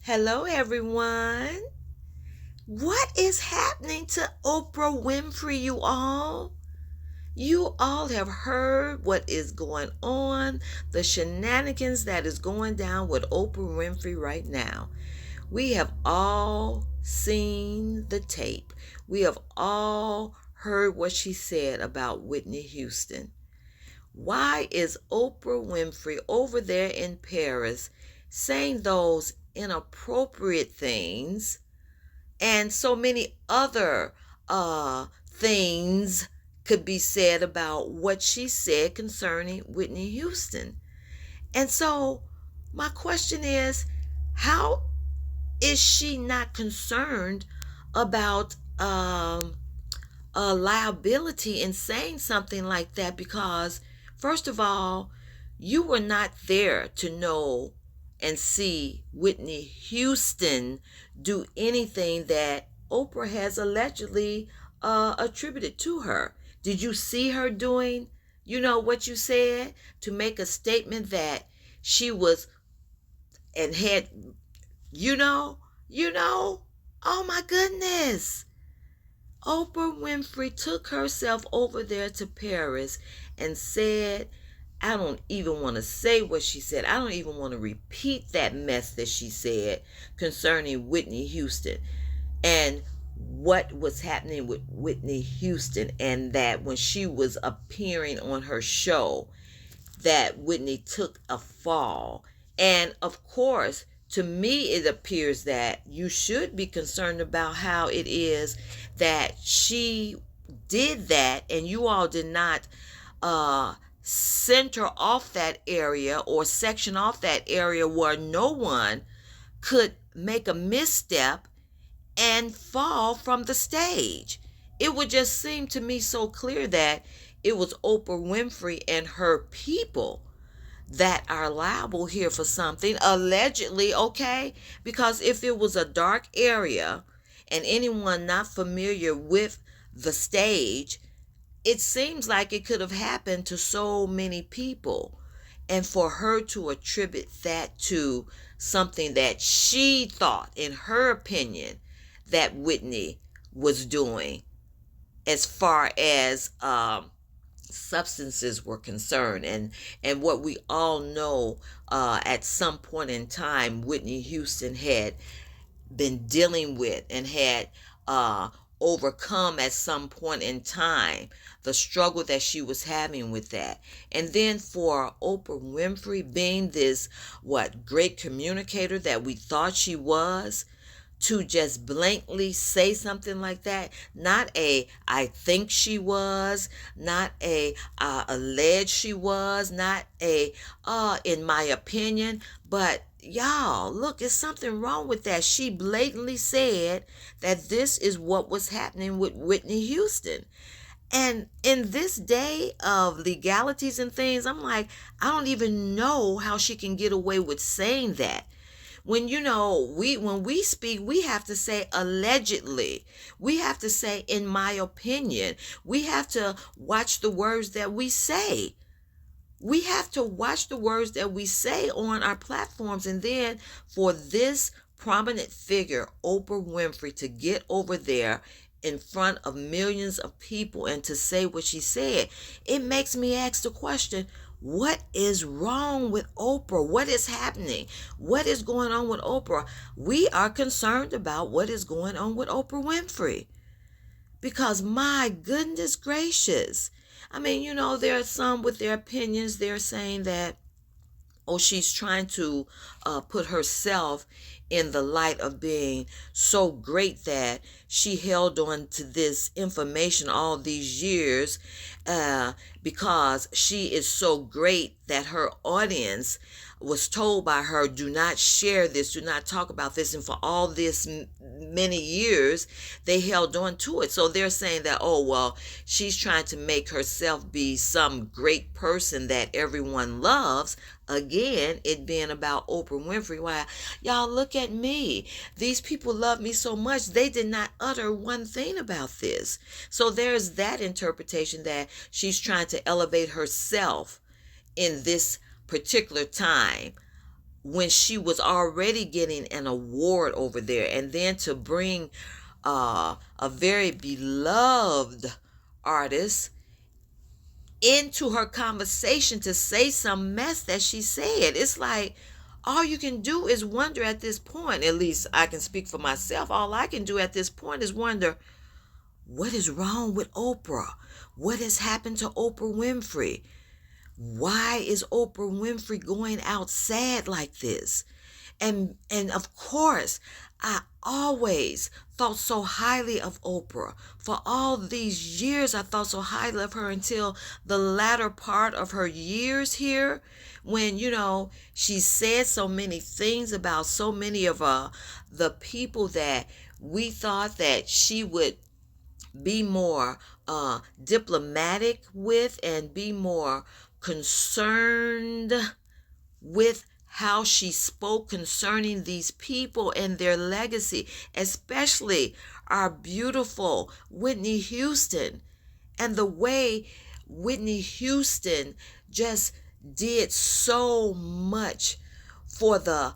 Hello, everyone. What is happening to Oprah Winfrey, you all? You all have heard what is going on, the shenanigans that is going down with Oprah Winfrey right now. We have all seen the tape. We have all heard what she said about Whitney Houston. Why is Oprah Winfrey over there in Paris saying those inappropriate things and so many other things could be said about what she said concerning Whitney Houston? And so my question is, how is she not concerned about a liability in saying something like that? Because first of all, you were not there to know and see Whitney Houston do anything that Oprah has allegedly attributed to her. Did you see her doing, what you said, to make a statement that she was and had, oh my goodness. Oprah Winfrey took herself over there to Paris and said, I don't even want to say what she said. I don't even want to repeat that mess that she said concerning Whitney Houston and what was happening with Whitney Houston, and that when she was appearing on her show, that Whitney took a fall. And of course, to me, it appears that you should be concerned about how it is that she did that, and you all did not center off that area or section off that area where no one could make a misstep and fall from the stage. It would just seem to me so clear that it was Oprah Winfrey and her people that are liable here for something, allegedly, okay? Because if it was a dark area and anyone not familiar with the stage, it seems like it could have happened to so many people. And for her to attribute that to something that she thought, in her opinion, that Whitney was doing as far as substances were concerned, and what we all know, at some point in time Whitney Houston had been dealing with and had overcome at some point in time the struggle that she was having with that. And then for Oprah Winfrey being this great communicator that we thought she was, to just blankly say something like that, not a I think she was, not a allege she was, not a in my opinion, but y'all, look, it's something wrong with that. She blatantly said that this is what was happening with Whitney Houston. And in this day of legalities and things, I'm like, I don't even know how she can get away with saying that. When when we speak, we have to say allegedly. We have to say in my opinion. We have to watch the words that we say. We have to watch the words that we say on our platforms. And then for this prominent figure, Oprah Winfrey, to get over there in front of millions of people and to say what she said, it makes me ask the question, what is wrong with Oprah? What is happening? What is going on with Oprah? We are concerned about what is going on with Oprah Winfrey. Because my goodness gracious. I mean, there are some with their opinions. They're saying that, oh, she's trying to put herself in the light of being so great that she held on to this information all these years because she is so great that her audience was told by her, do not share this, do not talk about this. And for all this many years, they held on to it. So they're saying that, oh, well, she's trying to make herself be some great person that everyone loves. Again, it being about Oprah Winfrey. Why, y'all, look at me. These people love me so much, they did not utter one thing about this. So there's that interpretation that she's trying to elevate herself in this particular time when she was already getting an award over there, and then to bring a very beloved artist into her conversation to say some mess that she said. It's like all you can do is wonder at this point. At least I can speak for myself. All I can do at this point is wonder, what is wrong with Oprah? What has happened to Oprah Winfrey? Why is Oprah Winfrey going out sad like this? And of course, I always thought so highly of Oprah. For all these years, I thought so highly of her until the latter part of her years here, when, she said so many things about so many of the people that we thought that she would be more diplomatic with and be more concerned with how she spoke concerning these people and their legacy, especially our beautiful Whitney Houston, and the way Whitney Houston just did so much for the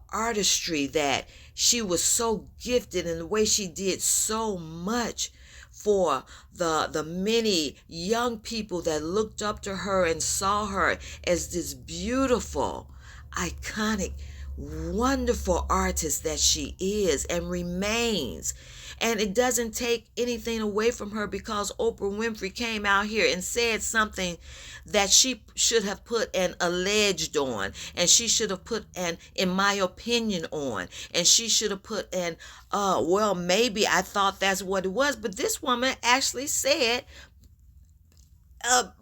artistry, that she was so gifted, and the way she did so much for the many young people that looked up to her and saw her as this beautiful, iconic, wonderful artist that she is and remains. And it doesn't take anything away from her because Oprah Winfrey came out here and said something that she should have put an alleged on, and she should have put an in my opinion on, and she should have put an well, maybe I thought that's what it was. But this woman actually said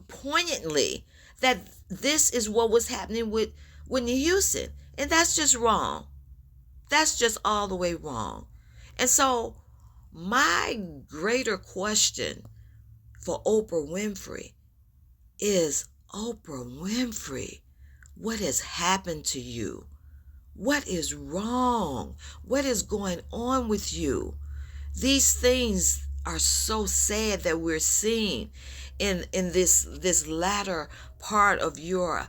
poignantly that this is what was happening with Whitney Houston, and that's just wrong. That's just all the way wrong. And so my greater question for Oprah Winfrey is, Oprah Winfrey, what has happened to you? What is wrong? What is going on with you? These things are so sad that we're seeing in this latter part of your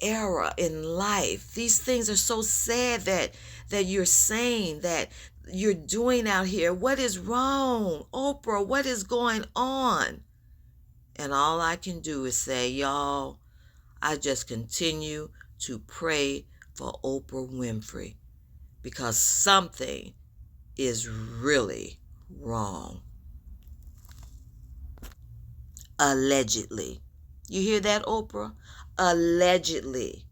era in life. These things are so sad that you're saying that you're doing out here. What is wrong, Oprah? What is going on? And all I can do is say, y'all, I just continue to pray for Oprah Winfrey, because something is really wrong. Allegedly. You hear that, Oprah? Allegedly.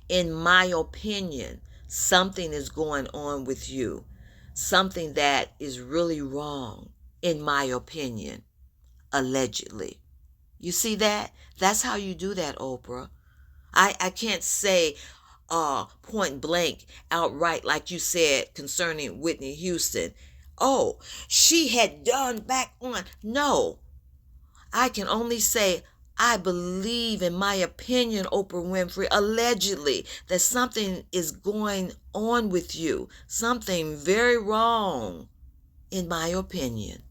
In my opinion, something is going on with you. Something that is really wrong, in my opinion. Allegedly. You see that? That's how you do that, Oprah. I can't say point blank, outright, like you said concerning Whitney Houston. Oh, she had done back on. No. I can only say, I believe, in my opinion, Oprah Winfrey, allegedly, that something is going on with you. Something very wrong, in my opinion.